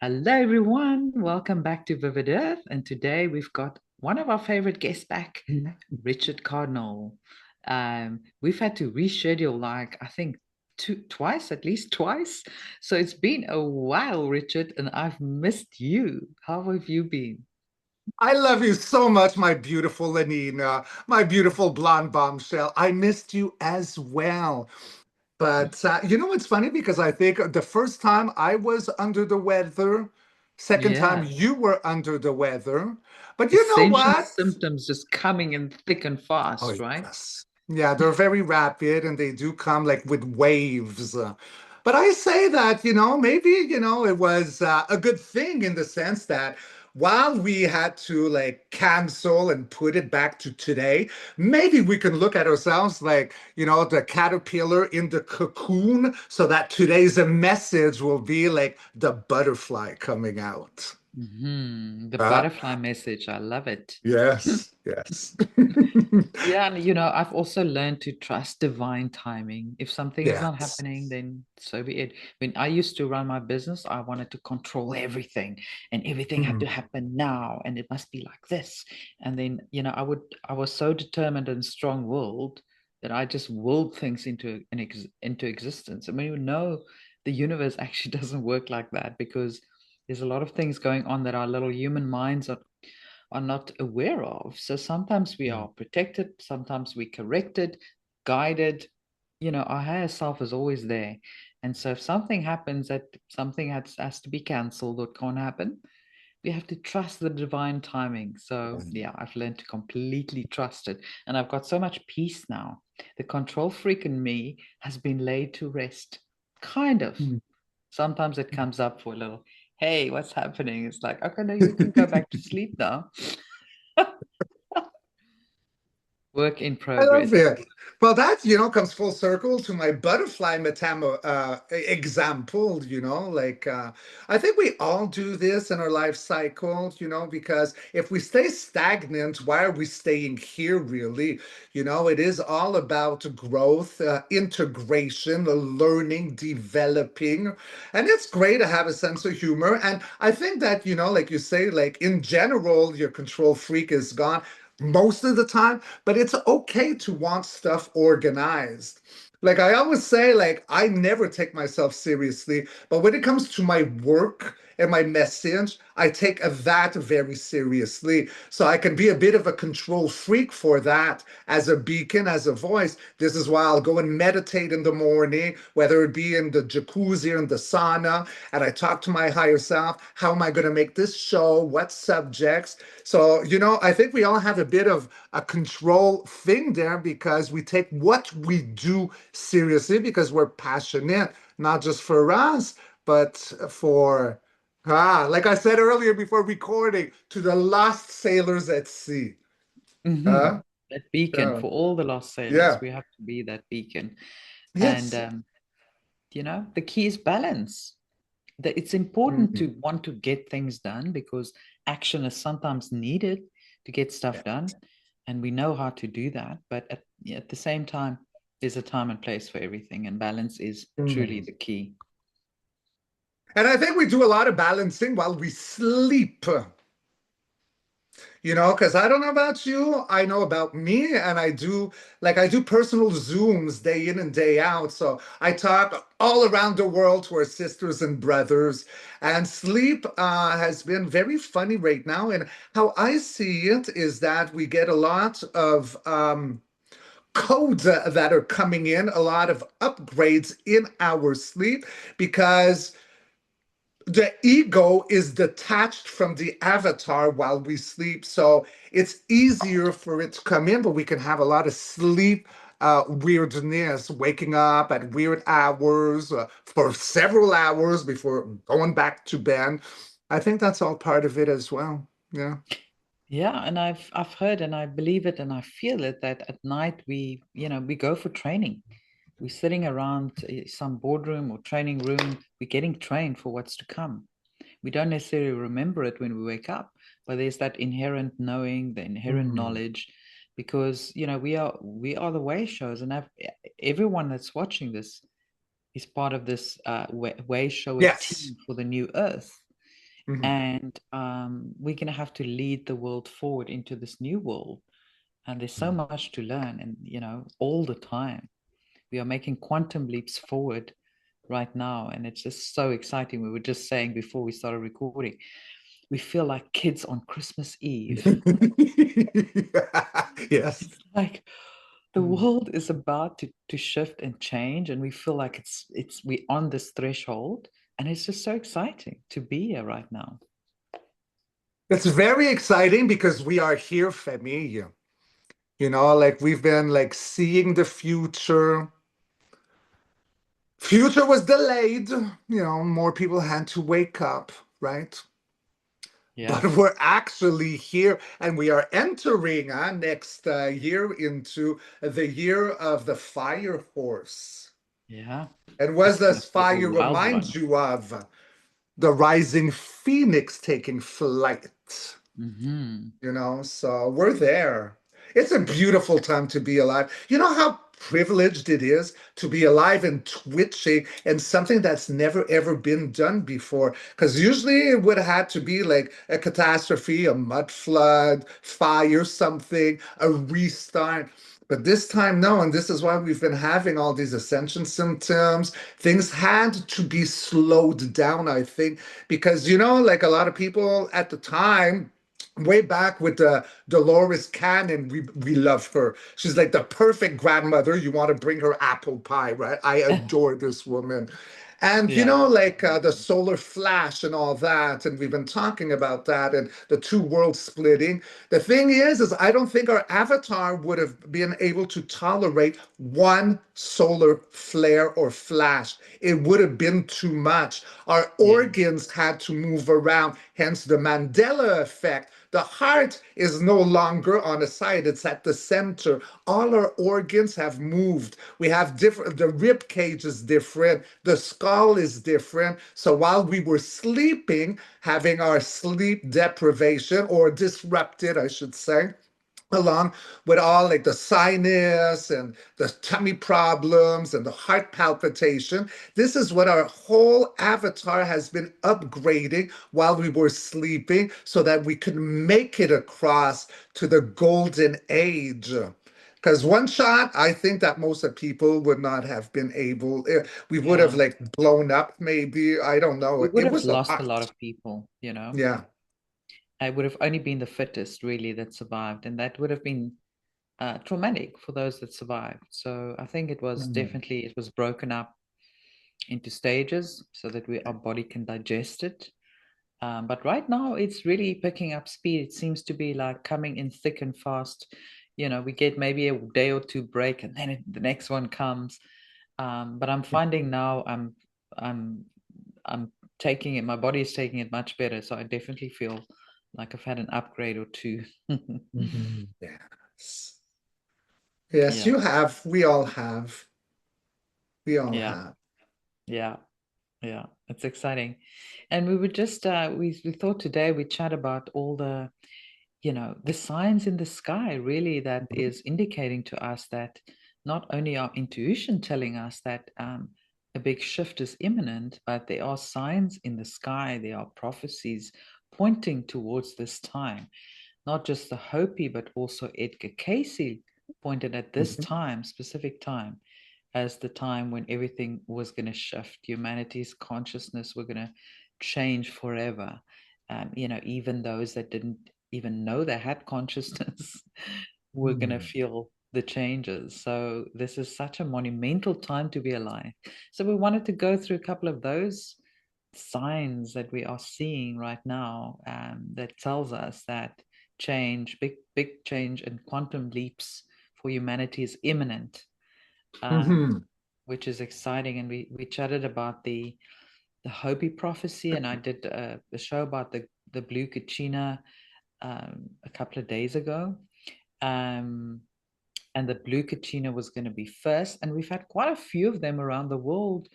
Hello, everyone. Welcome back to Vivid Earth. And today we've got one of our favorite guests back, Richard Cardinal. We've had to reschedule, like, I think twice, at least twice. So it's been a while, Richard, and I've missed you. How have you been? I love you so much, my beautiful Anina, my beautiful blonde bombshell. I missed you as well. But you know what's funny? Because I think the first time I was under the weather, second time Yeah. you were under the weather. But you know Ascension what? symptoms just coming in thick and Oh, fast, right? yes. Yeah, they're very rapid and they do come like with waves. But I say that, maybe, it was a good thing in the sense that while we had to like cancel and put it back to today, maybe we can look at ourselves like, the caterpillar in the cocoon so that today's message will be like the butterfly coming out. The Uh, butterfly message. I love it. yes, yes. Yeah, and I've also learned to trust divine timing. If something is not Yes. happening, then so be it. When I used to run my business, I wanted to control everything, and everything had to Mm. happen now, and it must be like this. And then, I was so determined and strong-willed that I just willed things into existence. I mean, the universe actually doesn't work like that because there's a lot of things going on that our little human minds are not aware of. So sometimes we are protected, sometimes we corrected, guided. Our higher self is always there. And so if something happens that something has to be canceled or can't happen, we have to trust the divine timing. So yeah, I've learned to completely trust it. And I've got so much peace now. The control freak in me has been laid to rest. Kind of. Mm. Sometimes it comes up for a little, hey, what's happening? It's like, okay, no, you can go back to sleep now. Work in I love progress. it. Well, that, comes full circle to my butterfly metamo example, I think we all do this in our life cycle, because if we stay stagnant, why are we staying here really? It is all about growth, integration, learning, developing. And it's great to have a sense of humor. And I think that, like you say, like in general, your control freak is gone most of the time, but it's okay to want stuff organized. Like I always say, like I never take myself seriously, but when it comes to my work and my message, I take that very seriously. So I can be a bit of a control freak for that as a beacon, as a voice. This is why I'll go and meditate in the morning, whether it be in the jacuzzi or in the sauna, and I talk to my higher self. How am I going to make this show? What subjects? So, I think we all have a bit of a control thing there because we take what we do seriously because we're passionate, not just for us, but for, like I said earlier before recording, to the lost sailors at sea. Hmm. Huh? That beacon Yeah. for all the lost sailors. Yeah. We have to be that beacon. And, Yes. the key is balance. That it's important Mhm. to want to get things done because action is sometimes needed to get stuff done. And we know how to do that. But at the same time, there's a time and place for everything. And balance is truly Mhm. the key. And I think we do a lot of balancing while we sleep. Because I don't know about you, I know about me, and I do personal Zooms day in and day out. So I talk all around the world to our sisters and brothers, and sleep has been very funny right now. And how I see it is that we get a lot of codes that are coming in, a lot of upgrades in our sleep because the ego is detached from the avatar while we sleep. So it's easier for it to come in, but we can have a lot of sleep weirdness, waking up at weird hours for several hours before going back to bed. I think that's all part of it as well. Yeah. Yeah, and I've heard and I believe it and I feel it that at night we go for training. We're sitting around some boardroom or training room. We're getting trained for what's to come. We don't necessarily remember it when we wake up, but there's that inherent knowing, the inherent Mm. knowledge, because we are the way shows, and everyone that's watching this is part of this way shower Yes. team for the new Earth. Mhm. And we're going to have to lead the world forward into this new world. And there's so much to learn, and all the time we are making quantum leaps forward right now, and it's just so exciting. We were just saying before we started recording, we feel like kids on Christmas Eve. Yes. It's like the world is about to shift and change, and we feel like we're on this threshold, and it's just so exciting to be here right now. It's very exciting because we are here, Femi. Like we've been like seeing the future. Future was delayed, more people had to wake up, right? But Yeah, we're actually here and we are entering next year into the year of the fire horse. yeah, And what it's gonna does be a fire wild remind one. you of? The rising phoenix taking flight. Hmm. So we're there. It's a beautiful time to be alive. You know how privileged it is to be alive and twitching and something that's never ever been done before. Because usually it would have had to be like a catastrophe, a mud flood, fire, something, a restart. But this time, no, and this is why we've been having all these ascension symptoms. Things had to be slowed down, I think, because, like a lot of people at the time, way back with the Dolores Cannon, we love her. She's like the perfect grandmother. You want to bring her apple pie, right? I adore this woman. And Yeah, like the solar flash and all that, and we've been talking about that and the two worlds splitting. The thing is I don't think our avatar would have been able to tolerate one solar flare or flash. It would have been too much. Our yeah, organs had to move around, hence the Mandela effect. The heart is no longer on a side, it's at the center. All our organs have moved. We have different, the rib cage is different, the skull is different. So while we were sleeping, having our sleep deprivation or disrupted, I should say, along with all like the sinus and the tummy problems and the heart palpitation. This is what our whole avatar has been upgrading while we were sleeping so that we could make it across to the golden age. Because one shot, I think that most of people would not have been able. We would have yeah. like blown up, maybe. I don't know. We would It have was a lost a lot lot. of people. Yeah. I would have only been the fittest really that survived, and that would have been traumatic for those that survived. So I think it was broken up into stages so that our body can digest it. But right now it's really picking up speed. It seems to be like coming in thick and fast. We get maybe a day or two break, and then the next one comes. But I'm finding now I'm I'm taking it. My body is taking it much better. So I definitely feel like I've had an upgrade or two. Mhm. Yes. Yes, Yeah, you have. We all have. We all yeah, have. yeah, yeah. It's exciting. And we would just we thought today we chat about all the signs in the sky really that is indicating to us that not only our intuition telling us that a big shift is imminent, but there are signs in the sky, there are prophecies pointing towards this time. Not just the Hopi, but also Edgar Casey pointed at this Mhm. time, specific time, as the time when everything was going to shift. Humanity's consciousness were going to change forever. Even those that didn't even know they had consciousness were going to Mm. feel the changes. So this is such a monumental time to be alive. So we wanted to go through a couple of those signs that we are seeing right now that tells us that change, big change and quantum leaps for humanity is imminent, um, Mhm. which is exciting. And we chatted about the Hopi prophecy, and I did a show about the Blue Kachina a couple of days ago. Um, and the Blue Kachina was going to be first, and we've had quite a few of them around the world.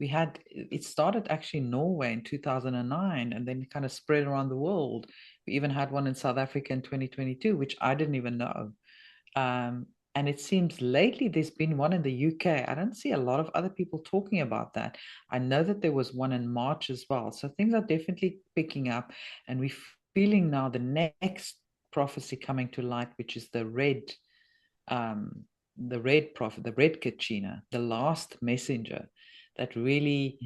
It started actually in Norway in 2009, and then it kind of spread around the world. We even had one in South Africa in 2022, which I didn't even know. Um, And it seems lately there's been one in the UK. I don't see a lot of other people talking about that. I know that there was one in March as well. So things are definitely picking up, and we're feeling now the next prophecy coming to light, which is um, the red prophet, the red Kachina, the last messenger that really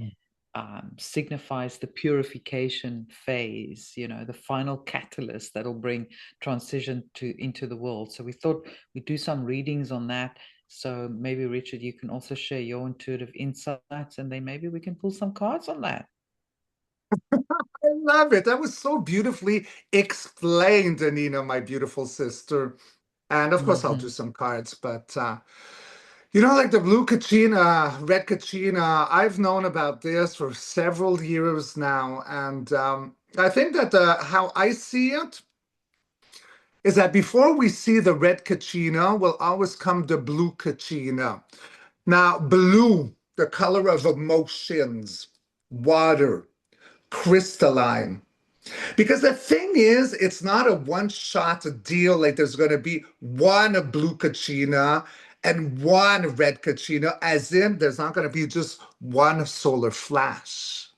signifies the purification phase, the final catalyst that'll bring transition into the world. So we thought we'd do some readings on that. So maybe Richard, you can also share your intuitive insights, and then maybe we can pull some cards on that. I love it. That was so beautifully explained, Anina, my beautiful sister. And of course, I'll do Mhm. some cards, but like the blue Kachina, red Kachina, I've known about this for several years now. And I think that how I see it is that before we see the red Kachina, will always come the blue Kachina. Now, blue, the color of emotions, water, crystalline. Because the thing is, it's not a one-shot deal. Like there's going to be one blue Kachina and one red Kachina, as in there's not going to be just one solar flash.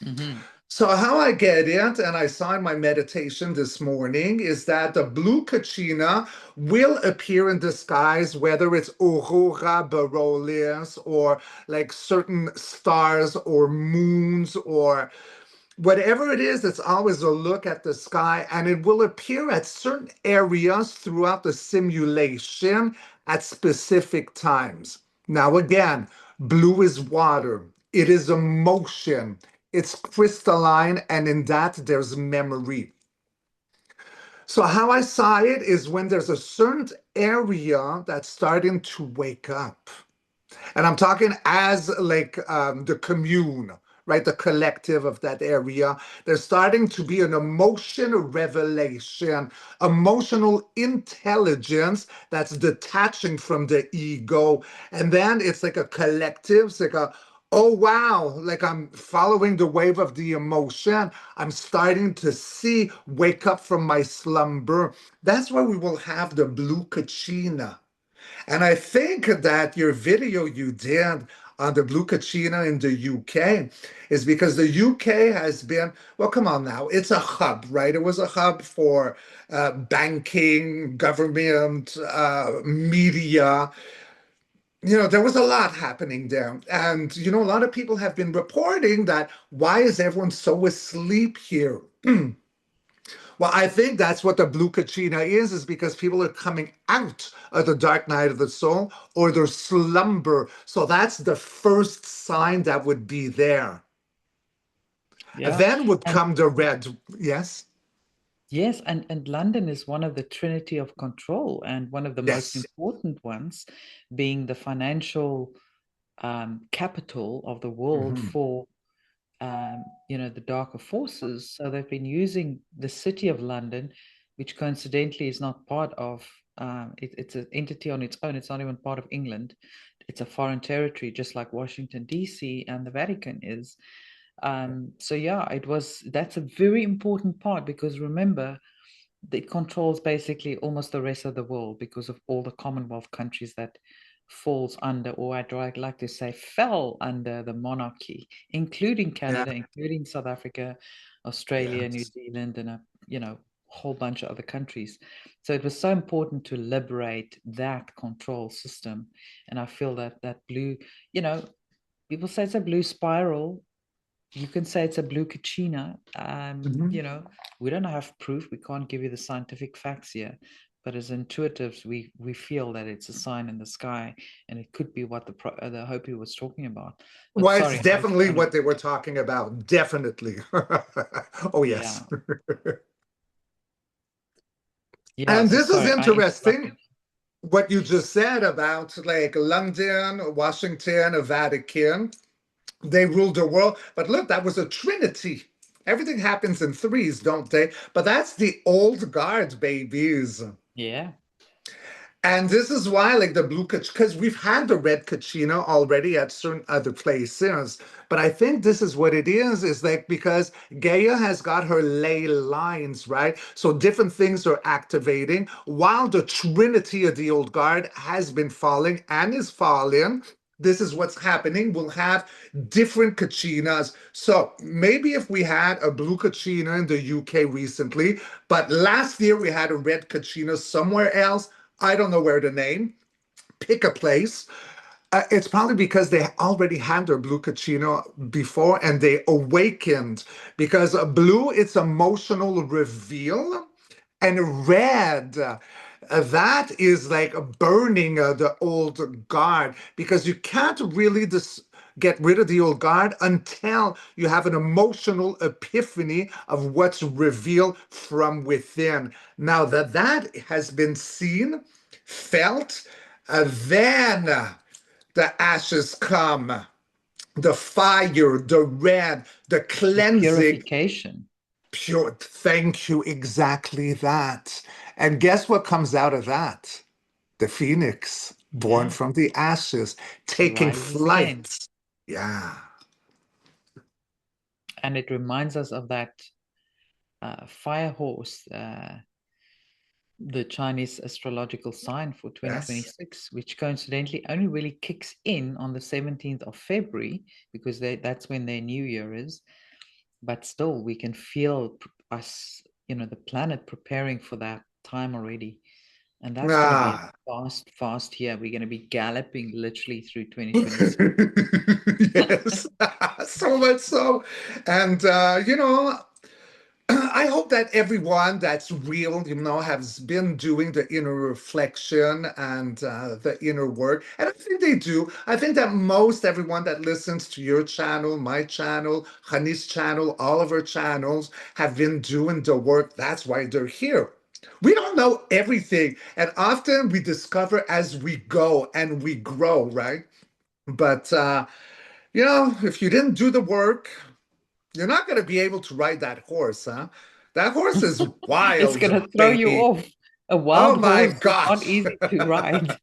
Mhm. So how I get it, and I saw in my meditation this morning, is that the blue Kachina will appear in disguise, whether it's aurora borealis or like certain stars or moons or whatever it is, it's always a look at the sky, and it will appear at certain areas throughout the simulation at specific times. Now, again, blue is water, it is emotion, it's crystalline, and in that there's memory. So, how I saw it is when there's a certain area that's starting to wake up. And I'm talking as like the commune, right? The collective of that area. There's starting to be an emotion revelation, emotional intelligence that's detaching from the ego. And then it's like a collective, it's like oh wow, like I'm following the wave of the emotion. I'm starting to see, wake up from my slumber. That's where we will have the blue Kachina. And I think that your video you did on the Blue Kachina in the UK is because the UK has been, well, come on now, it's a hub, right? It was a hub for banking, government, media. There was a lot happening there. And, a lot of people have been reporting that why is everyone so asleep here? Well, I think that's what the blue Kachina is because people are coming out of the dark night of the soul or their slumber. So that's the first sign that would be there. Yeah. Then would And come the red. Yes, yes, and London is one of the trinity of control, and one of the most yes. important ones, being the financial capital of the world Mhm. for the darker forces. So they've been using the city of London, which coincidentally is not part of, it's an entity on its own. It's not even part of England. It's a foreign territory, just like Washington, D.C. and the Vatican is. So yeah, that's a very important part because remember, it controls basically almost the rest of the world because of all the Commonwealth countries that falls under, or I'd like to say fell under the monarchy, including Yeah, Canada, including South Africa, Australia, New yes. Zealand, and a whole bunch of other countries. So it was so important to liberate that control system. And I feel that blue, you know, people say it's a blue spiral. You can say it's a blue Kachina. Mhm. We don't have proof. We can't give you the scientific facts here. But as intuitives, we feel that it's a sign in the sky, and it could be what the Hopi was talking about. But Well, it's sorry, I was definitely kind of what they were talking about. Definitely. Oh, yes. yeah, yeah. And So this is sorry, I interesting interrupted. what you just said about like London, Washington, Vatican. They ruled the world. But look, that was a trinity. Everything happens in threes, don't they? But that's the old guard, babies. Yeah. And this is why, like the blue Kachina, because we've had the red Kachina already at certain other places. But I think this is what it is like because Gaia has got her ley lines, right? So different things are activating while the Trinity of the Old Guard has been falling and is falling. This is what's happening. We'll have different Kachinas. So maybe if we had a blue Kachina in the UK recently, but last year we had a red Kachina somewhere else. I don't know where to name. Pick a place. It's probably because they already had their blue Kachina before and they awakened. Because blue, it's emotional reveal, and red, that is like burning the old guard because you can't really get rid of the old guard until you have an emotional epiphany of what's revealed from within. Now that that has been seen, felt, then the ashes come, the fire, the red, the The cleansing. purification. Pure, thank you, exactly that. And guess what comes out of that? The phoenix, born Yeah. from the ashes, taking Rising again. flight. Yeah. And it reminds us of that fire horse, the Chinese astrological sign for Yes. 2026, which coincidentally only really kicks in on the 17th of February because that's when their new year is. But still, we can feel us, the planet preparing for that time already. And that's going to be a Ah. fast year. We're going to be galloping literally through 2026. Yes. So much so. And, I hope that everyone that's real, has been doing the inner reflection and the inner work. And I think they do. I think that most everyone that listens to your channel, my channel, Honey's channel, all of our channels have been doing the work. That's why they're here. We don't know everything. And often we discover as we go and we grow, right? But, if you didn't do the work, you're not going to be able to ride that horse, huh? That horse is It's wild, going to throw you baby. off. A Oh wild my horse is not gosh. easy to ride.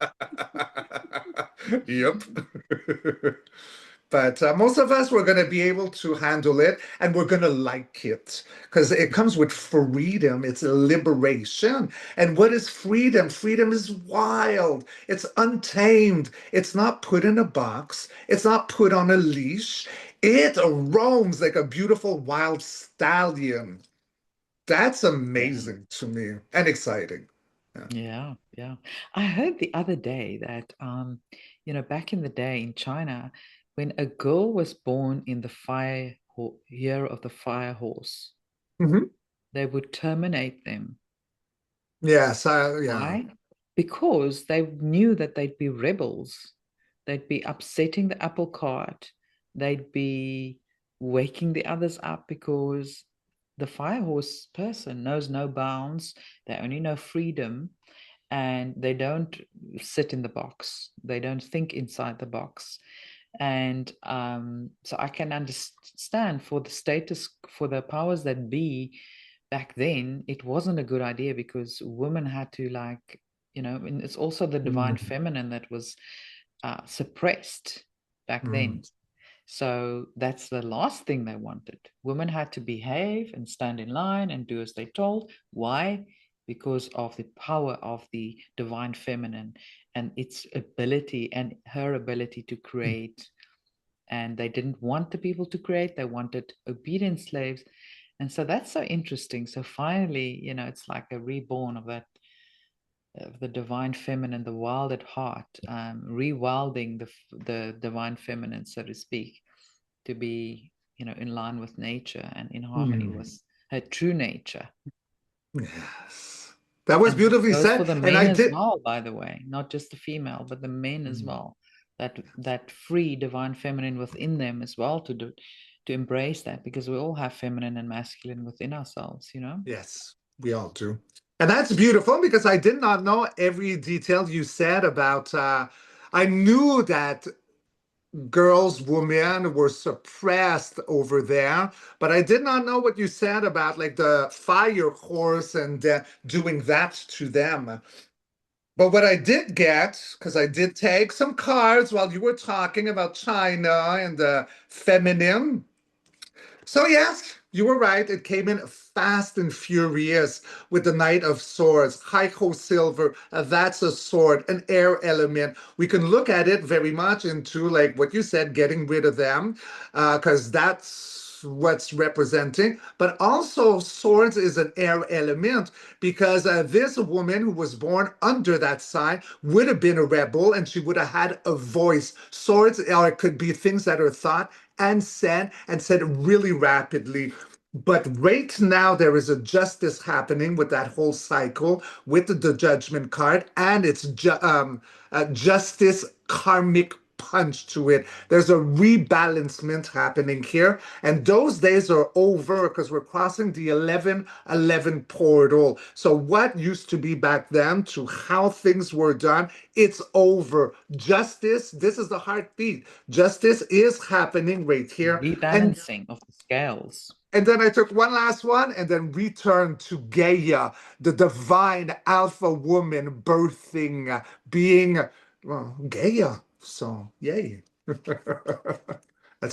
Yep. But most of us, we're going to be able to handle it and we're going to like it because it comes with freedom. It's a liberation. And what is freedom? Freedom is wild. It's untamed. It's not put in a box. It's not put on a leash. It roams like a beautiful wild stallion. That's Yeah. amazing to me and exciting. Yeah. Yeah, yeah. I heard the other day that back in the day in China, when a girl was born in the year of the fire horse, Mhm. they would terminate them. Yes, yeah. Why? Because they knew that they'd be rebels. They'd be upsetting the apple cart. They'd be waking the others up because the fire horse person knows no bounds. They only know freedom and they don't sit in the box. They don't think inside the box. And so I can understand for the status, for the powers that be back then, it wasn't a good idea because women had to and it's also the divine Mhm. feminine that was suppressed back Mm. then. So that's the last thing they wanted. Women had to behave and stand in line and do as they told. Why? Because of the power of the divine feminine and its ability and her ability to create. And they didn't want the people to create, they wanted obedient slaves. And so that's so interesting. So finally, it's like a reborn of that of the divine feminine, the wild at heart, rewilding the divine feminine, so to speak, to be in line with nature and in harmony Mm. with her true nature. Yes. That was And that beautifully goes said. for the And men I as did. well, by the way, not just the female, but the men as Mm. well. That free divine feminine within them as well to embrace that because we all have feminine and masculine within ourselves. Yes, we all do. And that's beautiful because I did not know every detail you said about. I knew that girls, women were suppressed over there, but I did not know what you said about like the fire horse and doing that to them. But what I did get, because I did take some cards while you were talking about China and the feminine. So, yes, you were right. It came in fast and furious with the Knight of Swords, Heiko Silver. That's a sword, an air element. We can look at it very much into, like what you said, getting rid of them, because that's what's representing. But also, swords is an air element because this woman who was born under that sign would have been a rebel and she would have had a voice. Swords or it could be things that are thought and said really rapidly. But right now, there is a justice happening with that whole cycle with the judgment card, and it's justice karmic punch to it. There's a rebalancement happening here, and those days are over because we're crossing the 1111 portal. So, what used to be back then to how things were done, it's over. Justice, this is the heartbeat. Justice is happening right here. Rebalancing of the scales. And then I took one last one and then returned to Gaia, the divine alpha woman birthing, being, well, Gaia. So, yay. That's So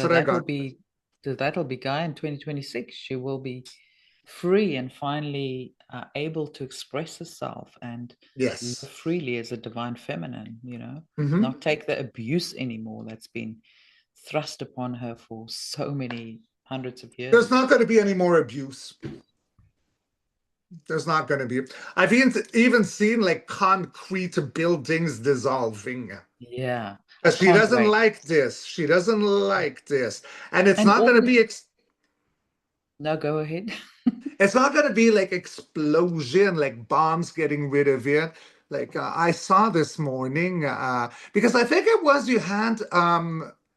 what I that will got. be so that'll be Guy in 2026. She will be free and finally able to express herself and live Yes. freely as a divine feminine, Hmm. not take the abuse anymore that's been thrust upon her for so many hundreds of There's not years. going to be any more abuse. There's not going to be. I've even seen like concrete buildings dissolving. Yeah, I 'Cause she can't doesn't wait. like this. She doesn't like this. And it's And not going all to the be no, go ahead. it's not going to be like explosion, like bombs getting rid of it. Like I saw this morning, because I think it was you had,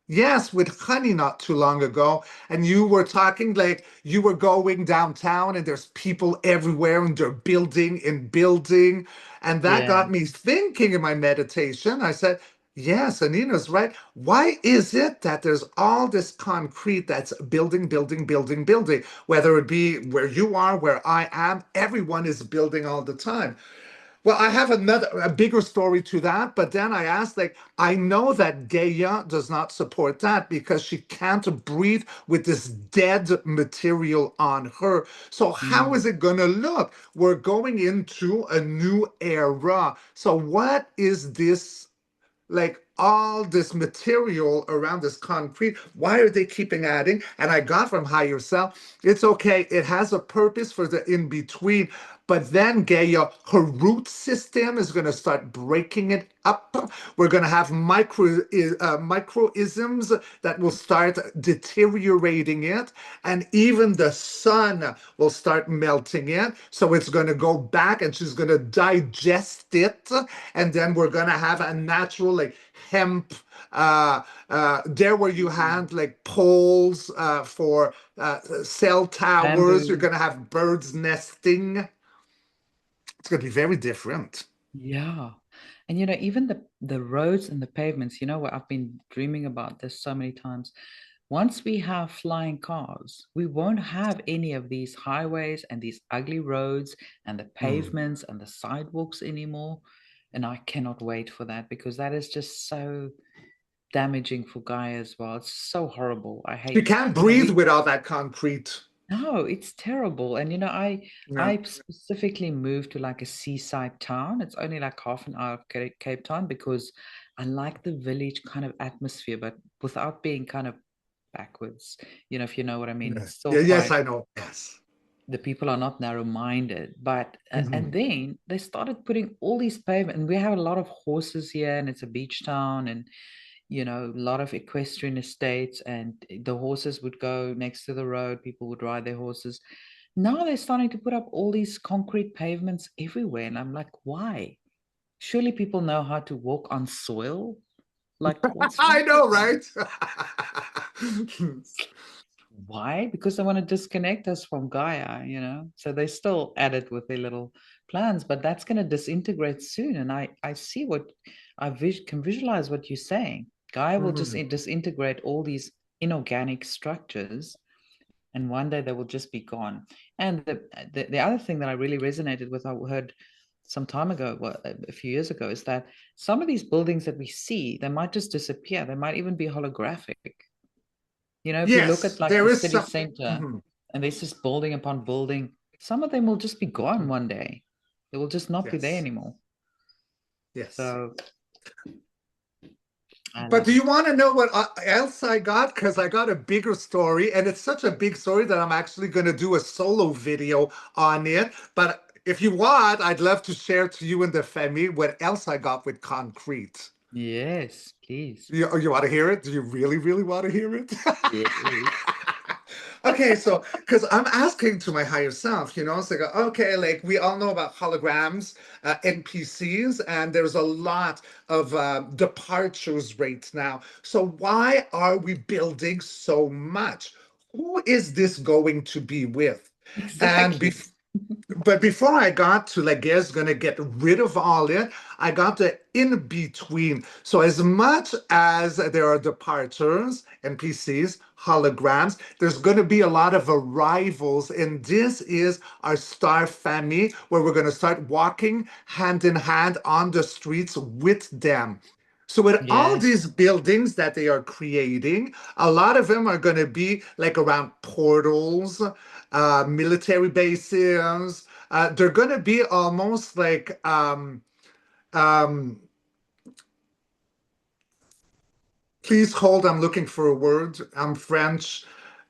yes, with Honey not too long ago, and you were talking like you were going downtown and there's people everywhere and they're building and building. And that Yeah. got me thinking in my meditation. I said, yes, Anina's right. Why is it that there's all this concrete that's building, building, building, building? Whether it be where you are, where I am, everyone is building all the time. Well, I have a bigger story to that, but then I asked, like, I know that Gaia does not support that because she can't breathe with this dead material on her. So how is Mm. it gonna look? We're going into a new era. So what is this? Like all this material around this concrete, why are they keeping adding? And I got from higher self, it's okay, it has a purpose for the in between. But then Gaia, her root system is going to start breaking it up. We're going to have microisms that will start deteriorating it, and even the sun will start melting it. So it's going to go back, and she's going to digest it, and then we're going to have a natural like hemp. There where you had like poles for cell towers, you're Bamboo. going to have birds nesting. It's going to be very different. Yeah. And even the roads and the pavements, what I've been dreaming about this so many times. Once we have flying cars, we won't have any of these highways and these ugly roads and the Mm. pavements and the sidewalks anymore. And I cannot wait for that because that is just so damaging for Gaia as well. It's so horrible. I You hate, can't breathe we with all that concrete. no, it's terrible. And Yeah. I specifically moved to like a seaside town. It's only like half an hour of Cape Town because I like the village kind of atmosphere, but without being kind of backwards, if you know what I mean. Yeah. It's still Yeah, yes, quite, I know. Yes. the people are not narrow-minded, but and Mhm. then they started putting all these pavement, and we have a lot of horses here, and it's a beach town, and a lot of equestrian estates, and the horses would go next to the road. People would ride their horses. Now they're starting to put up all these concrete pavements everywhere. And I'm like, why? Surely people know how to walk on soil. Like, what's I wrong with know, them? right? Why? Because they want to disconnect us from Gaia. So they still add it with their little plans, but that's going to disintegrate soon. And I see what can visualize what you're saying. Gaia will just Mhm. disintegrate all these inorganic structures, and one day they will just be gone. And the other thing that I really resonated with, I heard some time ago, a few years ago, is that some of these buildings that we see, they might just disappear. They might even be holographic. You know, if you look Yes, at like there the is city some. center Mhm. and there's just building upon building, some of them will just be gone Mhm. one day. They will just not be there Yes, anymore. yes. So I But love do it. you want to know what else I got? Because I got a bigger story, and it's such a big story that I'm actually going to do a solo video on it. But if you want, I'd love to share to you and the family what else I got with concrete. Yes, please. You want to hear it? Do you really, really want to hear it? Yes. Okay, so because I'm asking to my higher self, it's like, okay, like we all know about holograms, NPCs, and there's a lot of departures right now. So why are we building so much? Who is this going to be with? And Exactly. before but before I got to like guess gonna get rid of all it, I got the in between. So as much as there are departures, NPCs, holograms, there's gonna be a lot of arrivals, and this is our star family where we're gonna start walking hand in hand on the streets with them. So with all Yes. these buildings that they are creating, a lot of them are going to be like around portals, military bases. They're going to be almost like um, please hold. I'm looking for a word. I'm French.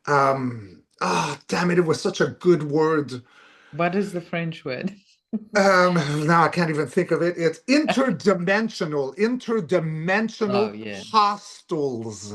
Damn it! It was such a good word. What is the French word? Now I can't even think of it. It's interdimensional, Oh, interdimensional yeah. hostels.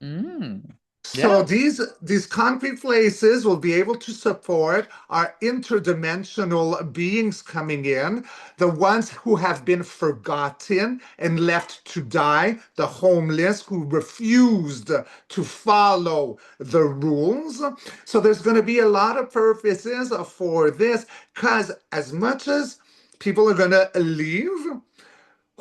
Mm. So Yeah. these concrete places will be able to support our interdimensional beings coming in, the ones who have been forgotten and left to die, the homeless who refused to follow the rules. So there's going to be a lot of purposes for this, because as much as people are going to leave,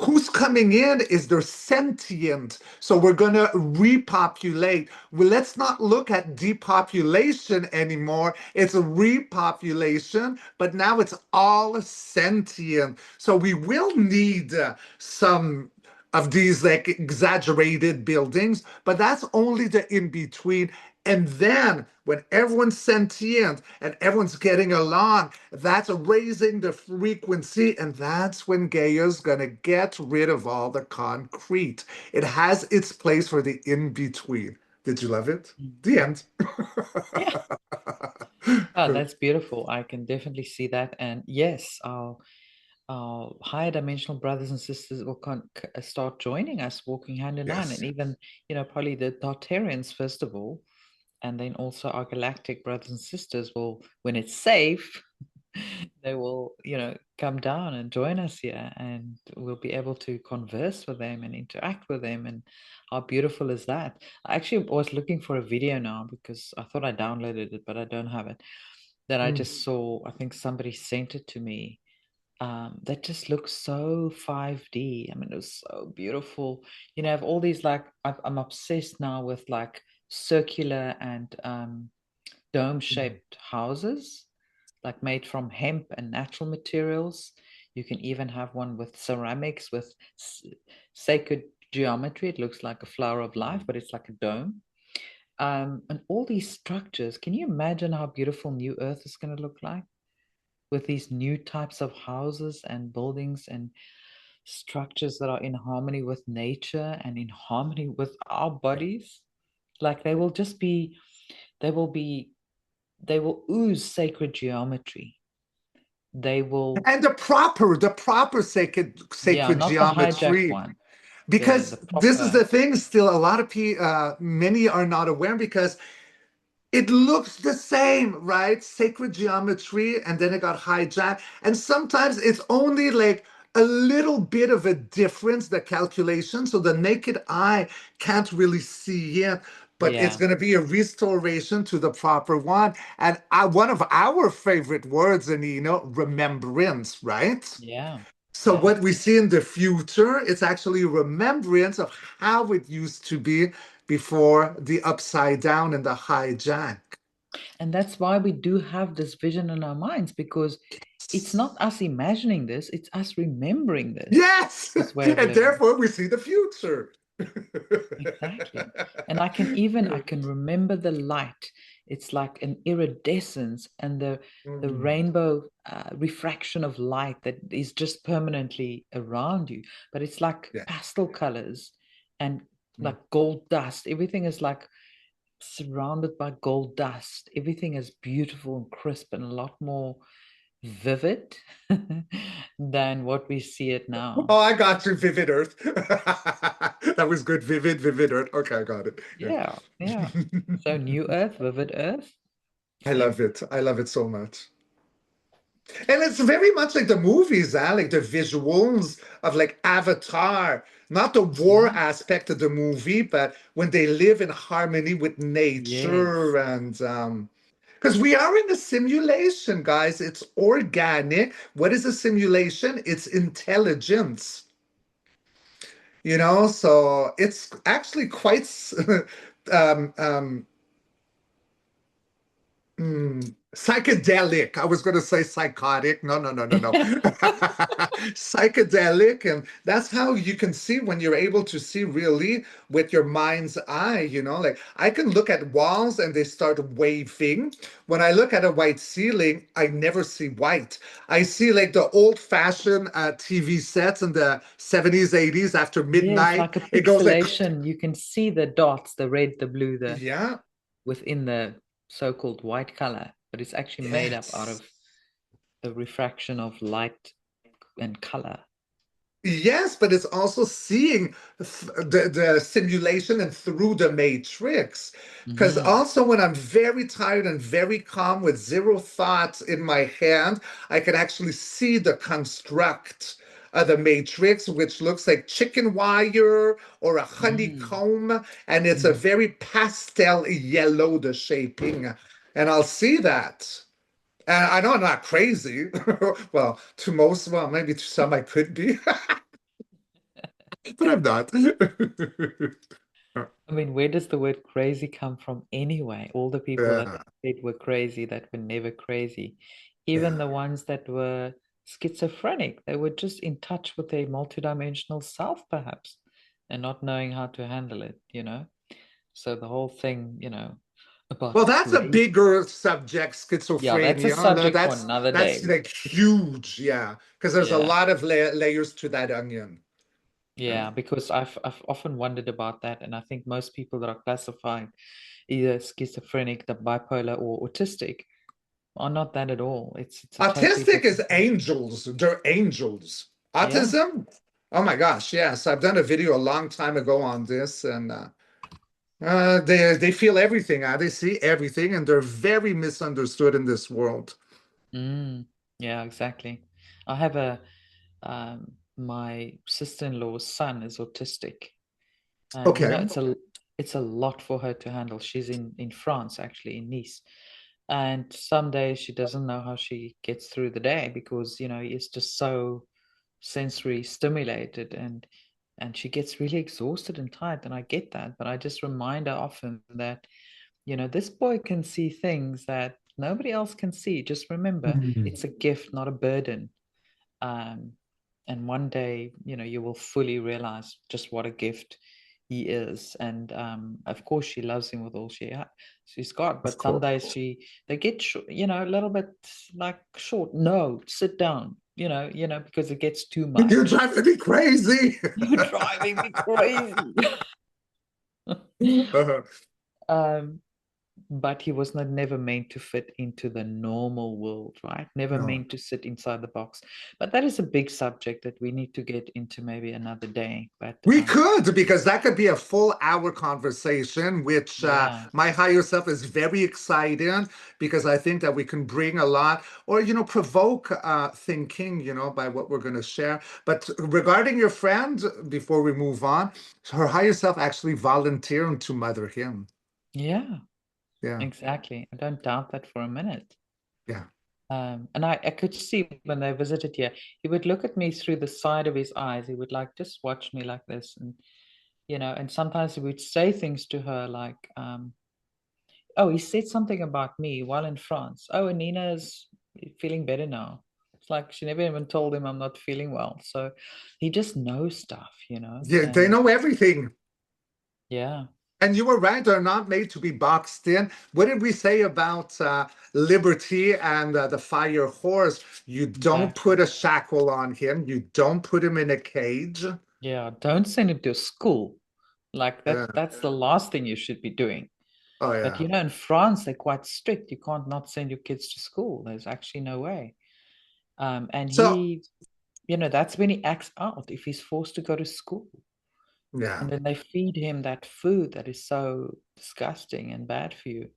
who's coming in is they're sentient. So we're going to repopulate. Well, let's not look at depopulation anymore. It's a repopulation, but now it's all sentient. So we will need some of these like exaggerated buildings, but that's only the in between. And then when everyone's sentient and everyone's getting along, that's raising the frequency. And that's when Gaia's going to get rid of all the concrete. It has its place for the in between. Did you love it? Mm. The end. Yeah. Oh, that's beautiful. I can definitely see that. And yes, our higher dimensional brothers and sisters will start joining us, walking hand in hand, and Yes. even, probably the Tartarians, first of all, and then also our galactic brothers and sisters will, when it's safe, they will, come down and join us here, and we'll be able to converse with them and interact with them. And how beautiful is that? I actually was looking for a video now because I thought I downloaded it, but I don't have it. That I Mm. just saw, I think somebody sent it to me. That just looks so 5D. I mean, it was so beautiful. I have all these like I'm obsessed now with like circular and Mm. dome-shaped houses, like made from hemp and natural materials. You can even have one with ceramics with sacred geometry. It looks like a flower of life, but it's like a dome. And all these structures. Can you imagine how beautiful New Earth is going to look like with these new types of houses and buildings and structures that are in harmony with nature and in harmony with our bodies? Like they will be they will ooze sacred geometry. They will, And the proper yeah, sacred not the hijacked geometry. one, the Because this is proper, the thing, still a lot of people, many are not aware because it looks the same, right? Sacred geometry, and then it got hijacked. And sometimes it's only like a little bit of a difference, the calculation. So the naked eye can't really see it, but it's yeah, going to be a restoration to the proper one. And one of our favorite words, Anina, remembrance, right? yeah, So yeah. what we see in the future, it's actually a remembrance of how it used to be before the upside down and the hijack. And that's why we do have this vision in our minds, because It's not us imagining this, it's us remembering Yes, this way of and living. therefore we see the future. Exactly. And I can remember the light. It's like an iridescence and the Mm, rainbow refraction of light that is just permanently around you. But it's like yeah. pastel colors and Mm. like gold dust. Everything is like surrounded by gold dust. Everything is beautiful and crisp and a lot more vivid than what we see it now. Oh, I got you, Vivid Earth. That was good. Vivid Earth. Okay, I got it. Yeah. Yeah, yeah. So New Earth, Vivid Earth, I same. love it. I love it so much. And it's very much like the movies, like the visuals of like Avatar, not the war Yeah. aspect of the movie, but when they live in harmony with nature Yes. and because we are in a simulation, guys. It's organic. What is a simulation? It's intelligence, so it's actually quite um, um, psychedelic. I was going to say psychotic. No, no, no, no, no. Psychedelic. And that's how you can see when you're able to see really with your mind's eye, like I can look at walls and they start waving. When I look at a white ceiling, I never see white. I see like the old-fashioned TV sets in the 70s, 80s after Yes, midnight. like a It goes like, pixelation. You can see the dots, the red, the blue, the yeah, within the so-called white color, but it's actually made up out yes. of the refraction of light and color. Yes, but it's also seeing the simulation and through the matrix. Because Mm, also, when I'm very tired and very calm with zero thoughts in my hand, I can actually see the construct of the matrix, which looks like chicken wire or a mm, honeycomb. And it's a mm. very pastel yellow, the shaping. And I'll see that. And I know I'm not crazy. Well, to most, well, maybe to some I could be. But I'm not. I mean, where does the word crazy come from anyway? All the people that Yeah, they said were crazy that were never crazy, even yeah. the ones that were schizophrenic, they were just in touch with their multidimensional self, perhaps, and not knowing how to handle it. So the whole thing, Well, about that's a crazy. bigger subject, Yeah, that's a schizophrenia. subject for That's another that's day. like huge, yeah. Because there's a Yeah. lot of layers to that onion. Yeah. Yeah, because I've often wondered about that, and I think most people that are classified either schizophrenic, the bipolar, or autistic are not that at all. It's a totally Autistic is different thing. angels. They're angels. Yeah. Autism? Oh my gosh, yes. I've done a video a long time ago on this, and they feel everything. They see everything, and they're very misunderstood in this world. Mm, yeah, exactly. I have my sister-in-law's son is autistic, and Okay. it's a lot for her to handle. She's in France, actually, in Nice. And some days she doesn't know how she gets through the day because, it's just so sensory stimulated, and she gets really exhausted and tired, and I get that, but I just remind her often that, this boy can see things that nobody else can see. Just remember, Mm. it's a gift, not a burden. Um, and one day, you will fully realize just what a gift he is. And of course, she loves him with all she's got. Of But some course. days they get a little bit like short. No, sit down. Because it gets too You're much. driving me crazy. You're driving me crazy. Uh-huh. um, but he was not never meant to fit into the normal world, right? Never No. meant to sit inside the box. But that is a big subject that we need to get into maybe another day. But We could, because that could be a full hour conversation, which yeah, my higher self is very excited because I think that we can bring a lot or, provoke thinking, by what we're going to share. But regarding your friend, before we move on, her higher self actually volunteered to mother him. yeah, Yeah. exactly. I don't doubt that for a minute. Yeah. And I could see when they visited here, he would look at me through the side of his eyes. He would like just watch me like this, and sometimes he would say things to her like, "Oh, he said something about me while in France. Oh, Anina is feeling better now." It's like she never even told him I'm not feeling well. So he just knows stuff, you know? Yeah, they And know everything. yeah, And you were right, they're not made to be boxed in. What did we say about Liberty and the fire horse? You don't exactly. put a shackle on him, you don't put him in a cage. Yeah, don't send him to school. Like Uh, that's the last thing you should be doing. oh, But yeah. you know, in France, they're quite strict. You can't not send your kids to school. There's actually no way. And So, he, you know, that's when he acts out if he's forced to go to school. yeah. And then they feed him that food that is so disgusting and bad for you.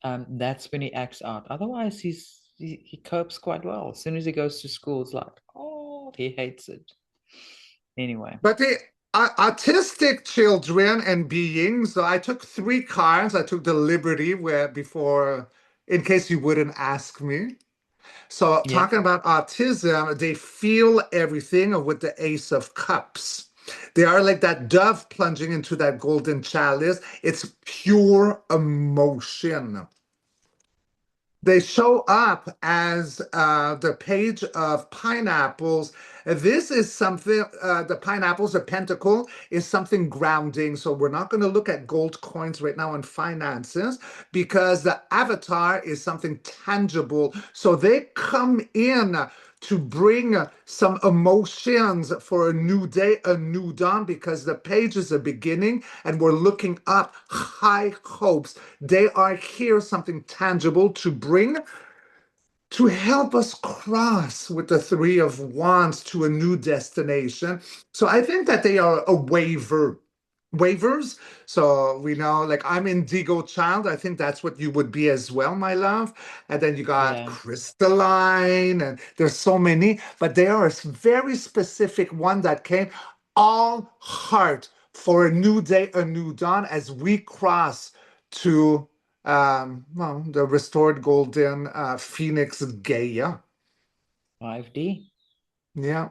That's when he acts out. Otherwise, he copes quite well. As soon as he goes to school, it's like, oh, he hates it. Anyway, But the autistic children and beings, so I took three cards. I took the Liberty where before, in case you wouldn't ask me. So yeah, talking about autism, they feel everything with the Ace of Cups. They are like that dove plunging into that golden chalice. It's pure emotion. They show up as the page of pineapples. This is something, the pineapples, a pentacle, is something grounding. So we're not going to look at gold coins right now in finances because the avatar is something tangible. So they come in to bring some emotions for a new day, a new dawn, because the page is a beginning and we're looking up high hopes. They are here, something tangible to bring to help us cross with the Three of Wands to a new destination. So I think that they are a waivers. So we know, like, I'm Indigo Child. I think that's what you would be as well, my love. And then you got yeah. Crystalline, and there's so many, but there are a very specific one that came all heart for a new day, a new dawn as we cross to well, the restored golden Phoenix Gaia. 5D. Yeah,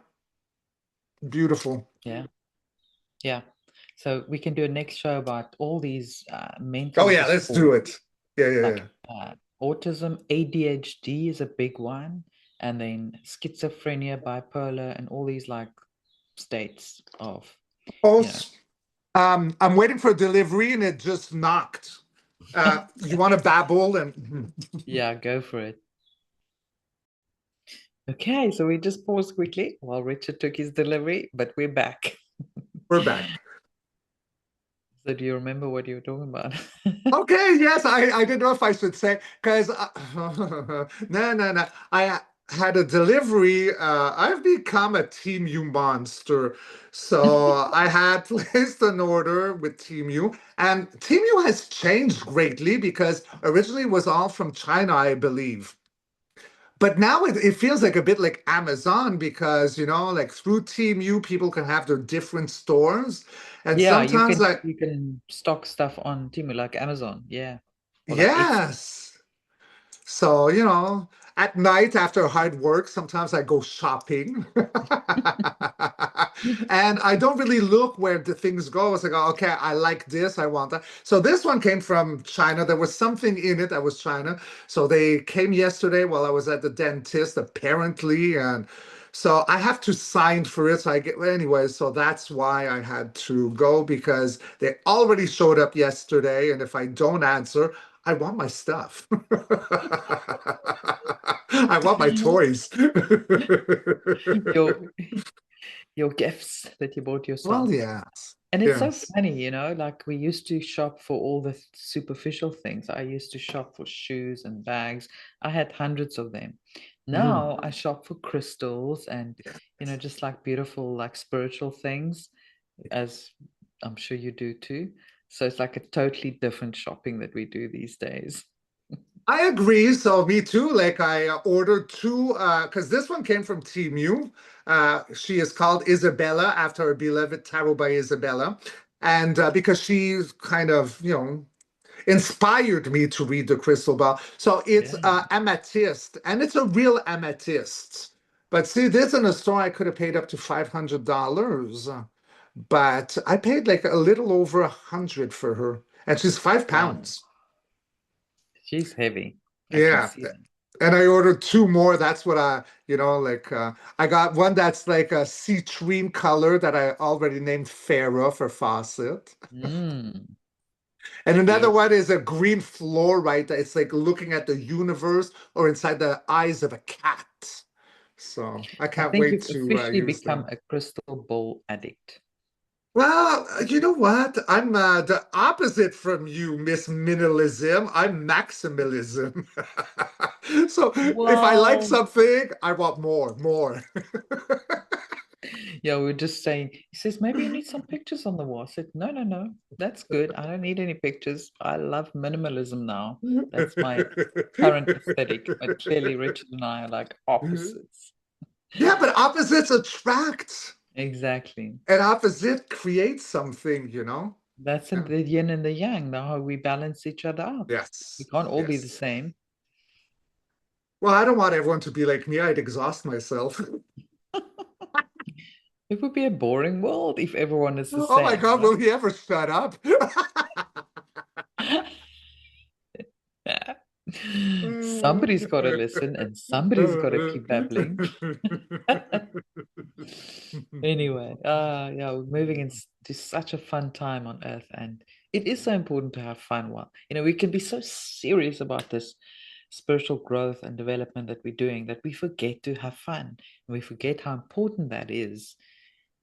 beautiful. Yeah, yeah. So we can do a next show about all these Oh mental yeah, let's do disorders, it. Yeah, yeah, like yeah. autism, ADHD is a big one, and then schizophrenia, bipolar, and all these like states of, Oh, you know, I'm waiting for delivery and it just knocked. You want to babble and yeah, go for it. Okay, so we just paused quickly while Richard took his delivery, but we're back. we're back. So do you remember what you were talking about? Okay, yes, I didn't know if I should say because no, no, no. I had a delivery. I've become a Team U monster. So I had placed an order with Team U, and Team U has changed greatly because originally it was all from China, I believe. But now it feels like a bit like Amazon because, like through Team U, people can have their different stores. And Yeah, sometimes I, you can stock stuff on Temu like Amazon, yeah, or like Etsy. yes. So, at night after hard work, sometimes I go shopping. And I don't really look where the things go. It's like, oh, okay, I like this, I want that. So this one came from China. There was something in it that was China. So they came yesterday while I was at the dentist, apparently. And so I have to sign for it. So I get, well, anyway, so that's why I had to go because they already showed up yesterday. And if I don't answer, I want my stuff. I want my toys. Your your gifts that you bought Well, yourself. yes. And it's so Yes. funny, you know, like we used to shop for all the superficial things. I used to shop for shoes and bags. I had hundreds of them. Mhm. Now I shop for crystals and, you know, just like beautiful, like spiritual things, as I'm sure you do too. So it's like a totally different shopping that we do these days. I agree. So me too. Like I ordered two because this one came from Temu. She is called Isabella after her beloved Tarot by Isabella. And because she's kind of, inspired me to read the crystal ball. So it's Yeah. amethyst, and it's a real amethyst. But see, this in a store I could have paid up to $500, but I paid like a little over 100 for her, and she's five Wow. pounds. She's heavy. I can Yeah, see that. And I ordered two more. That's what like I got one that's like a citrine color that I already named Farah for faucet. Mm, And another yes. one is a green fluorite that it's like looking at the universe or inside the eyes of a cat. So I I can't think wait you've to officially use become them. a crystal ball addict. Well, you know what? I'm the opposite from you, Miss Minimalism. I'm maximalism. So if I like Wow. something, I want more, more. Yeah, we are just saying, he says, maybe you need some pictures on the wall. I said, no, no, no, that's good. I don't need any pictures. I love minimalism now. That's my current aesthetic. But clearly, Richard and I are like opposites. Yeah, but opposites attract, Exactly. and opposite creates something, you know? That's in Yeah. the yin and the yang, how we balance each other out. We Yes. can't all be the Yes. same. Well, I don't want everyone to be like me. I'd exhaust myself. It would be a boring world if everyone is the Oh my same, God, will right? he ever shut up? Somebody's got to listen and somebody's got to keep babbling. Anyway, yeah, we're moving into such a fun time on Earth, and it is so important to have fun. While we can be so serious about this spiritual growth and development that we're doing that we forget to have fun, and we forget how important that is.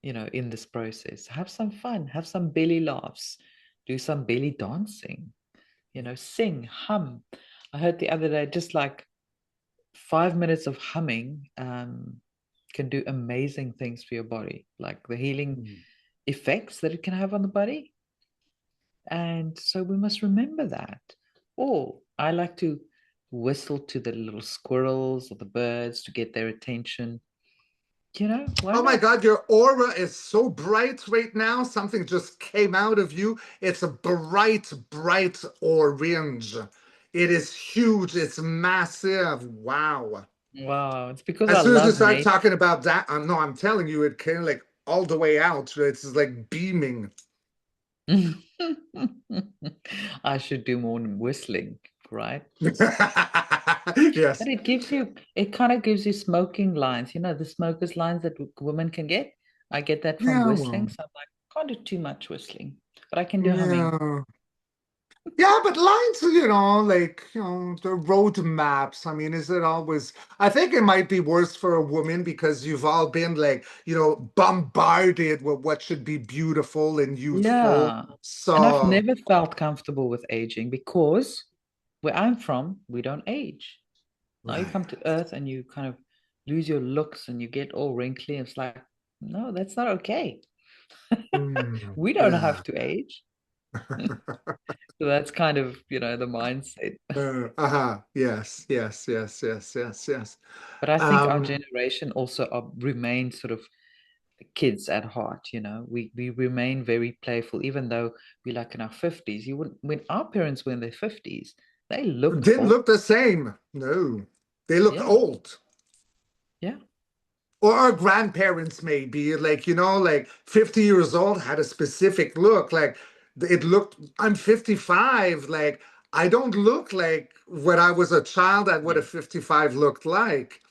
In this process, have some fun, have some belly laughs, do some belly dancing. Sing, hum. I heard the other day, just like 5 minutes of humming can do amazing things for your body, like the healing effects that it can have on the body. And so we must remember that. Or I like to whistle to the little squirrels or the birds to get their attention. Why Oh my not? God, your aura is so bright right now. Something just came out of you. It's a bright, bright orange. It is huge. It's massive. Wow. Wow, it's because As I soon as you love start nature. talking about that, no, I'm telling you, it came like all the way out. It's like beaming. I should do more whistling, right? Yes. But it kind of gives you smoking lines, the smoker's lines that women can get. I get that from Yeah, whistling. well, So I'm like, can't do too much whistling, but I can do humming. yeah. Yeah, but lines, like, the road maps. I mean, is it always, I think it might be worse for a woman because you've all been like, bombarded with what should be beautiful and youthful. Yeah. And I've So, never felt comfortable with aging because where I'm from, we don't age. Now you come right. to Earth and you kind of lose your looks and you get all wrinkly. It's like, no, that's not okay. We don't Yeah. have to age. So that's kind of, the mindset. Yes, yes, yes, yes, yes, yes. But I think our Um, generation also remain sort of kids at heart. We remain very playful, even though we're like in our 50s. You would When our parents were in their 50s, they looked didn't old. look the same. No, they looked Yeah, old. yeah, Or our grandparents maybe like like 50 years old had a specific look like it looked. I'm 55, like I don't look like when I was a child at what a yeah, 55 looked like.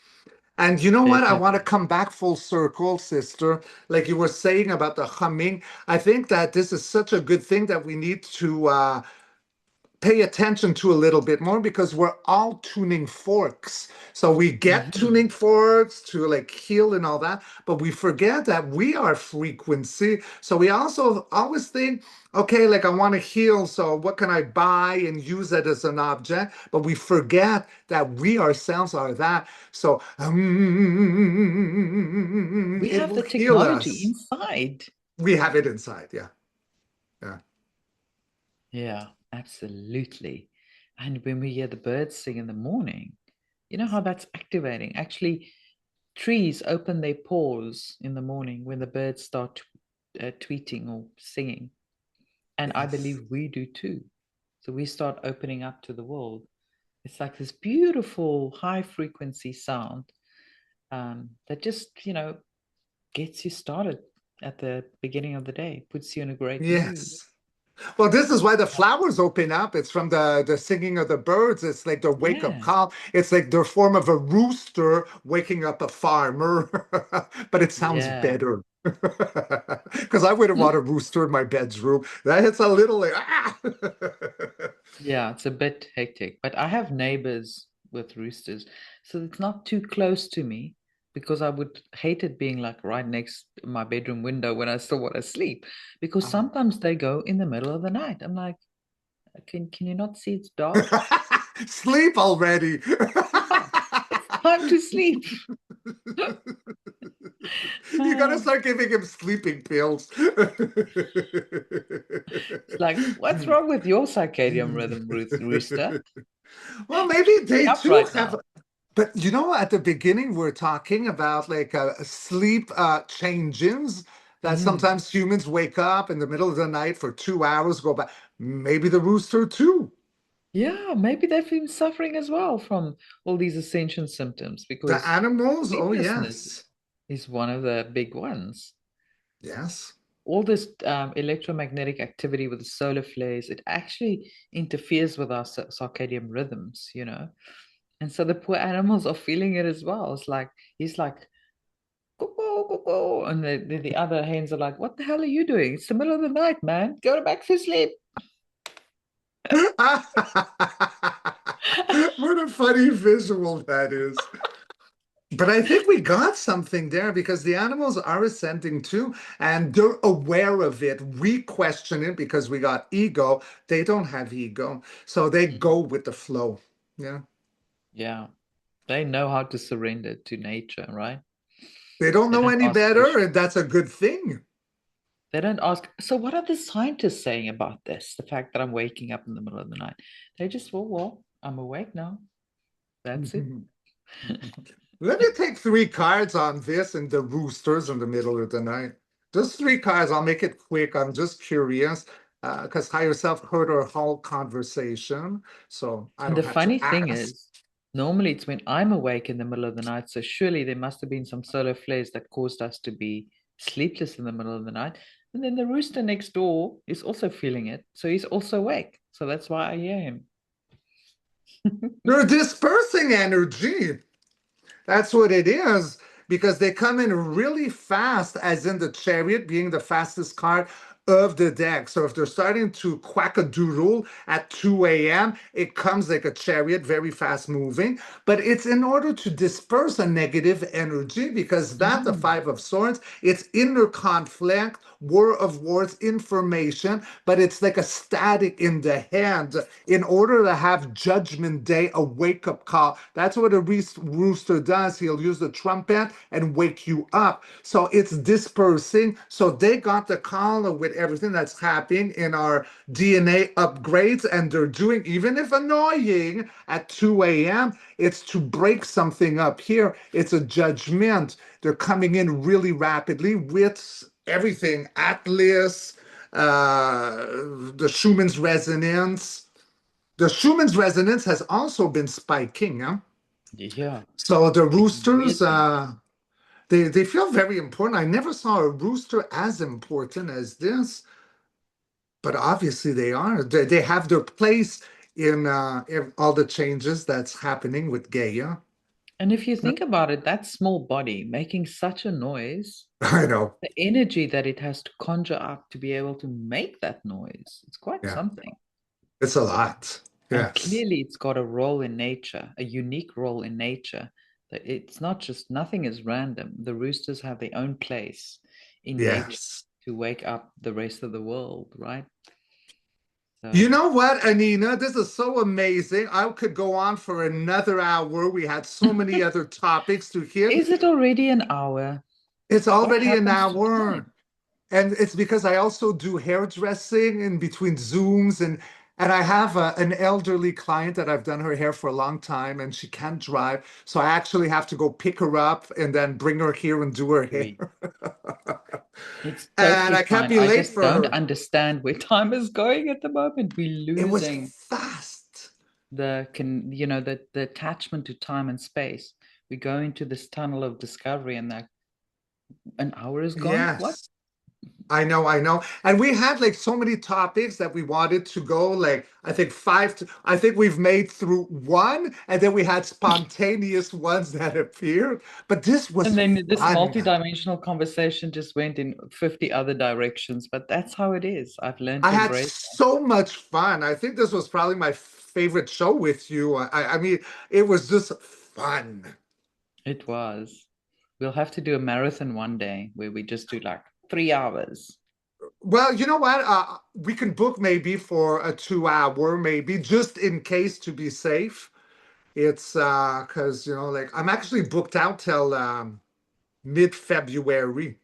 And you know what, I want to definitely. come back full circle, sister, like you were saying about the humming. I think that this is such a good thing that we need to pay attention to a little bit more because we're all tuning forks. So we get Hmm. tuning forks to like heal and all that, but we forget that we are frequency. So we also always think, okay, like I want to heal, so what can I buy and use it as an object? But we forget that we ourselves are that. So We it have will the heal technology us. inside. We have it inside. Yeah. Yeah. Yeah, absolutely. And when we hear the birds sing in the morning, you know how that's activating. Actually, trees open their pores in the morning when the birds start tweeting or singing. And I Yes. believe we do too. So we start opening up to the world. It's like this beautiful high frequency sound that just, gets you started at the beginning of the day, puts you in a great mood. Yes. Well, this is why the flowers open up. It's from the singing of the birds. It's like their wake up Yeah, call. It's like their form of a rooster waking up a farmer, but it sounds yeah. better. Because I wouldn't want a rooster in my bedroom. That hits a little like ah. Yeah, it's a bit hectic, but I have neighbors with roosters, so it's not too close to me because I would hate it being like right next to my bedroom window when I still want to sleep because sometimes they go in the middle of the night. I'm like, can you not see it's dark? Sleep already. Yeah, it's time to sleep. You gotta Ah, start giving him sleeping pills. it's like, what's wrong with your circadian rhythm, Rooster? Well, maybe Stay they up too right have, now. but at the beginning, we're talking about like sleep changes that Mm. sometimes humans wake up in the middle of the night for 2 hours, go back. Maybe the rooster too. Yeah, maybe they've been suffering as well from all these ascension symptoms The because animals, oh, sleeplessness yes. is one of the big ones. Yes. All this electromagnetic activity with the solar flares, it actually interferes with our circadian rhythms. And so the poor animals are feeling it as well. It's like, he's like, cuckoo, cuckoo. And the other hens are like, what the hell are you doing? It's the middle of the night, man. Go back to sleep. What a funny visual that is. But I think we got something there because the animals are ascending too, and they're aware of it. We question it because we got ego. They don't have ego. So they Mhm. go with the flow. Yeah. Yeah, they know how to surrender to nature, right? They don't They know don't any ask better, and questions. that's a good thing. They don't ask, so what are the scientists saying about this? The fact that I'm waking up in the middle of the night. They just, well, I'm awake now. That's it. Let me take 3 cards on this and the roosters in the middle of the night. Just 3 cards. I'll make it quick. I'm just curious because higher self heard our whole conversation, so I And the don't have to funny thing ask. is, normally it's when I'm awake in the middle of the night. So surely there must have been some solar flares that caused us to be sleepless in the middle of the night. And then the rooster next door is also feeling it. So he's also awake. So that's why I hear him. They're dispersing energy. That's what it is because they come in really fast, as in the chariot being the fastest card of the deck. So if they're starting to quack a doodle at 2 a.m., it comes like a chariot, very fast moving. But it's in order to disperse a negative energy because that, the Mm. Five of Swords, it's inner conflict, War of Wars information, but it's like a static in the hand in order to have Judgment Day, a wake up call. That's what a rooster does. He'll use the trumpet and wake you up. So it's dispersing. So they got the call with everything that's happening in our DNA upgrades, and they're doing, even if annoying, at 2 a.m., it's to break something up here. It's a judgment. They're coming in really rapidly with everything Atlas, the Schumann's resonance. The Schumann's resonance has also been spiking. Huh? Yeah, So the roosters, weirdly. they feel very important. I never saw a rooster as important as this, but obviously they are. They have their place in all the changes that's happening with Gaia. And if you think about it, that small body making such a noise, I know. the energy that it has to conjure up to be able to make that noise, it's quite Yeah, something. it's a lot. And Yes. clearly, it's got a role in nature, a unique role in nature. That it's not just, nothing is random. The roosters have their own place in nature Yes. to wake up the rest of the world, right? You So, know what, Anina? This is so amazing. I could go on for another hour. We had so many other topics to hit. is it already an hour? It's What already an happens to hour. time? And it's because I also do hairdressing in between Zooms, and I have an elderly client that I've done her hair for a long time, and she can't drive. So I actually have to go pick her up and then bring her here and do her hair. We, it's And totally I can't fine. be I late just for don't her. understand where time is going at the moment. We're It was losing fast. the attachment to time and space. We go into this tunnel of discovery, and that an hour is gone. What? Yes. I know, I know. And we had like so many topics that we wanted to go, like I think I think we've made through one, and then we had spontaneous ones that appeared. But this was And then this fun. multi-dimensional conversation just went in 50 other directions, but that's how it is. I've learned I to had embrace so much fun. I think this was probably my favorite show with you. I mean, it was just fun. it. It was. We'll have to do a marathon one day where we just do like 3 hours. Well, you know what? We can book maybe for a 2 hour, maybe just in case to be safe. It's because like I'm actually booked out till mid-February.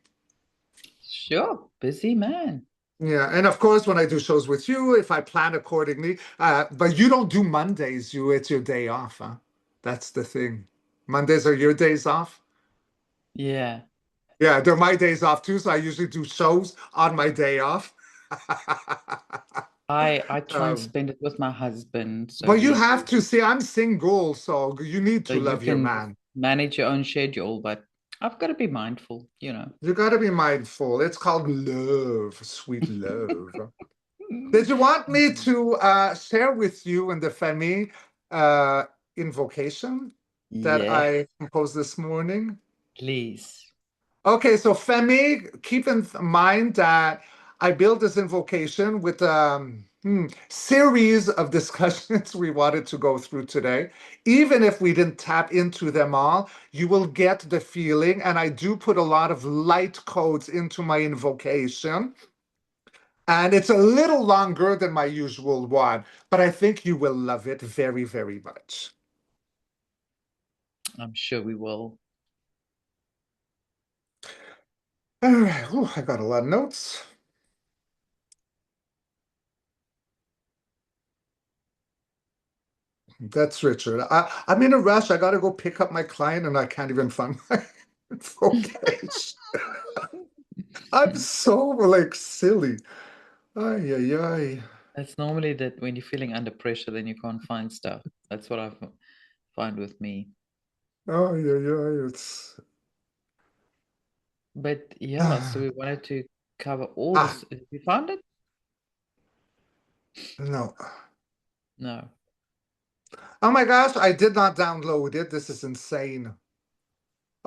Sure, busy man. Yeah, and of course, when I do shows with you, if I plan accordingly, but you don't do Mondays, it's your day off, huh? That's the thing. Mondays are your days off. Yeah. Yeah, they're my days off too, so I usually do shows on my day off. I try and Um, spend it with my husband, so but you we have to see, I'm single, so you need so to you love your can man. manage your own schedule, but I've got to be mindful. You got to be mindful. It's called love, sweet love. Did you want me to share with you in the family uh, invocation that Yeah, I composed this morning? please. Okay, so Femi, keep in mind that I built this invocation with series of discussions we wanted to go through today. Even if we didn't tap into them all, you will get the feeling, and I do put a lot of light codes into my invocation. And it's a little longer than my usual one, but I think you will love it very, very much. I'm sure we will. All right, ooh, I got a lot of notes. That's Richard. I'm in a rush. I got to go pick up my client and I can't even find my vocation. I'm so like silly. Ay, ay, ay. That's normally that when you're feeling under pressure, then you can't find stuff. That's what I find with me. Ay, ay, ay. It's. But yeah, so we wanted to cover all Ah, this. You found it? no. No. Oh my gosh, I did not download it. This is insane.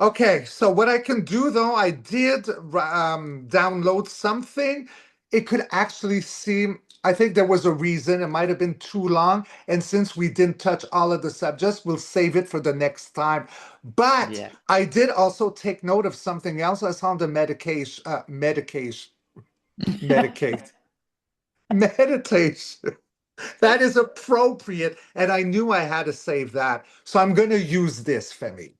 Okay, so what I can do though, I did download something. It could actually seem, I think there was a reason. It might have been too long. And since we didn't touch all of the subjects, we'll save it for the next time. But Yeah. I did also take note of something else. I saw the medicate, meditation. That is appropriate. And I knew I had to save that. So I'm going to use this, Femi.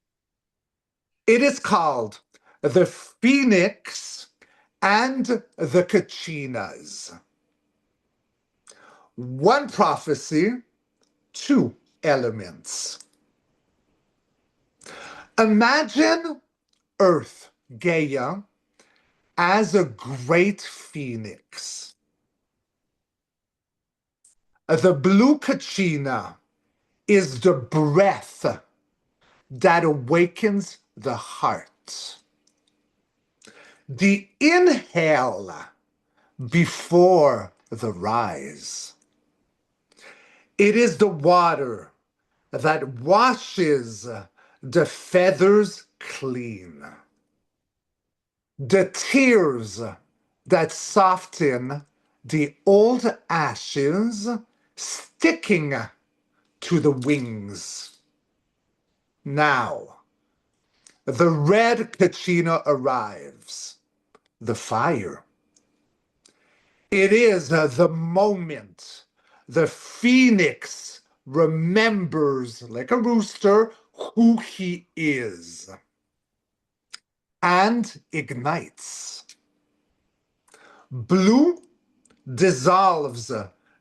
It is called the Phoenix and the Kachinas. One prophecy, two elements. Imagine Earth, Gaia, as a great phoenix. The Blue Kachina is the breath that awakens the heart. The inhale before the rise. It is the water that washes the feathers clean, the tears that soften the old ashes sticking to the wings. Now, the red Kachina arrives, the fire. It is the moment the phoenix remembers, like a rooster, who he is and ignites. Blue dissolves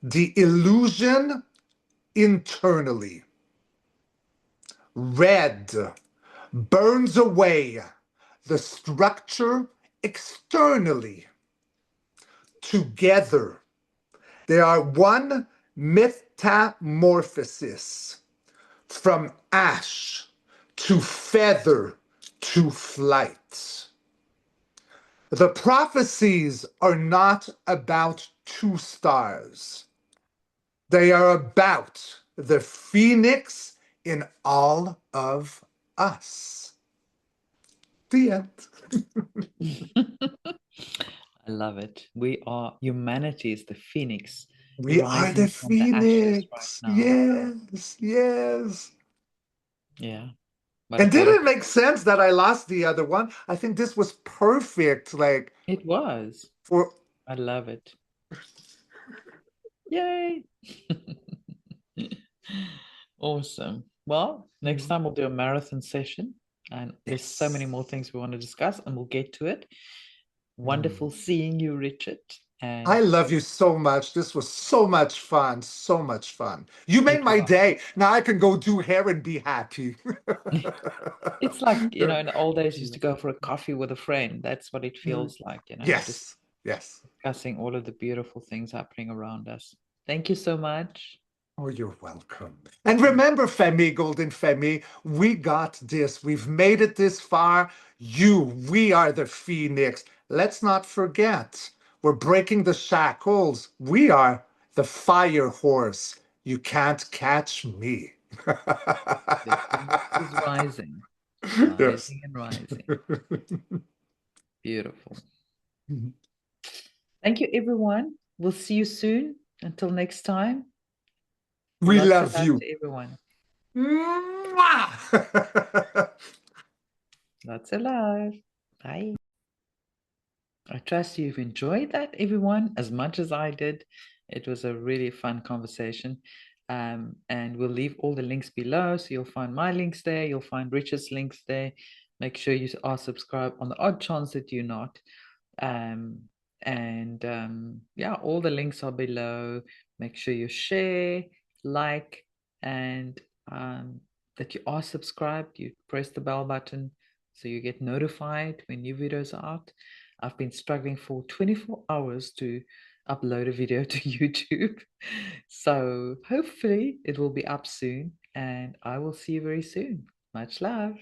the illusion internally. Red burns away the structure externally. Together, they are one metamorphosis from ash to feather to flight. The prophecies are not about two stars. They are about the phoenix in all of us. The end. I love it. Humanity is the phoenix We are the rising from the ashes right phoenix. now. Yes, yes. Yeah, what a And did it beautiful. make sense that I lost the other one? I think this was perfect, like It was. for I love it. Yay. Awesome. Well, next time we'll do a marathon session, and there's so many yes. more things we want to discuss, and we'll get to it. Mm. Wonderful seeing you, Richard. I And love you so much. This was so much fun. So much fun. You made it my was. day. Now I can go do hair and be happy. It's like, in the old days, you used to go for a coffee with a friend. That's what it feels like, just Yes, yes. discussing all of the beautiful things happening around us. Thank you so much. Oh, you're welcome. And remember, Femi, Golden Femi, we got this. We've made it this far. We are the Phoenix. Let's not forget, we're breaking the shackles. We are the fire horse. You can't catch me. The phoenix is rising, Yes. rising and rising. Beautiful. Thank you, everyone. We'll see you soon. Until next time, We lots of love love you. to everyone. Mwah! Lots of love. Bye. I trust you've enjoyed that, everyone, as much as I did. It was a really fun conversation. And we'll leave all the links below. So you'll find my links there. You'll find Richard's links there. Make sure you are subscribed on the odd chance that you're not. Um, and yeah, all the links are below. Make sure you share, like, and that you are subscribed. You press the bell button so you get notified when new videos are out. I've been struggling for 24 hours to upload a video to YouTube. So hopefully it will be up soon, and I will see you very soon. Much love.